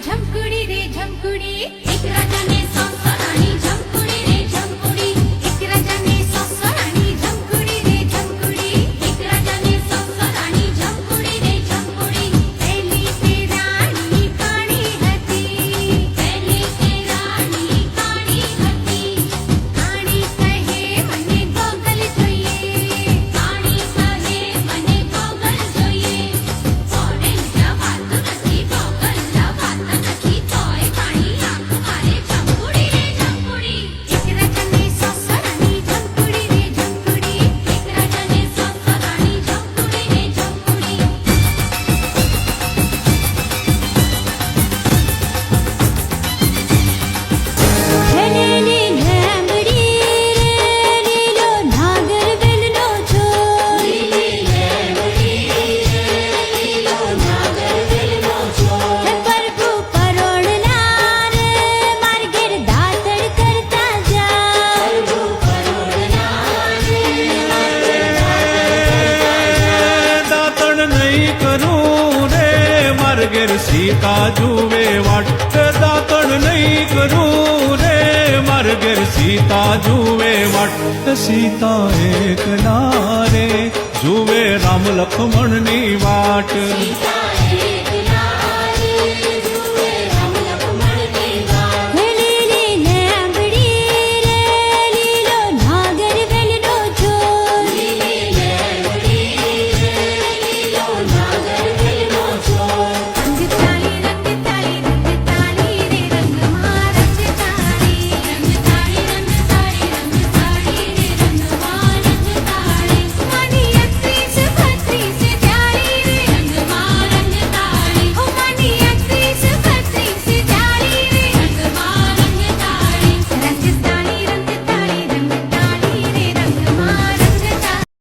झमकुड़ी रे झमकुड़ी एक राजा ने सौ रानी झमकुड़ी रे झमकुड़ी एक राजा ने सौ रानी झमकुड़ी रे झमकुड़ी एक राजा ने सौ रानी झमकुड़ी रे झमकुड़ी पहली से रानी काणी हती पहली से रानी काणी हती काणी कहे मने गोगल જોઈએ કાણી કहे મને ગોગલ જોઈએ ઓરેન્જ વાત નથી ગોગલ વાત નથી તોય કાણી આંખ મારે झमकुड़ी रे झमकुड़ी एक राजा ने सौ रानी झमकुड़ी रे झमकुड़ी एक राजा ने सौ रानी झमकुड़ी रे झमकुड़ी હેલેલી લેમડી રે લીલો નાગર વેલનો છો લીલી લેમડી લીલો નાગર વેલનો છો હે પ્રભુ પરોણના રે માર્ગેર દાતડ કરતા જા દાતણ નહીં કરું રે માર્ગેર સીતા જુવે વાટ દાતણ નહીં કરું રે માર્ગેર સીતા જુવે વાટ સીતા એકલા રે જુવે રામ લક્ષ્મણની વાટ सीता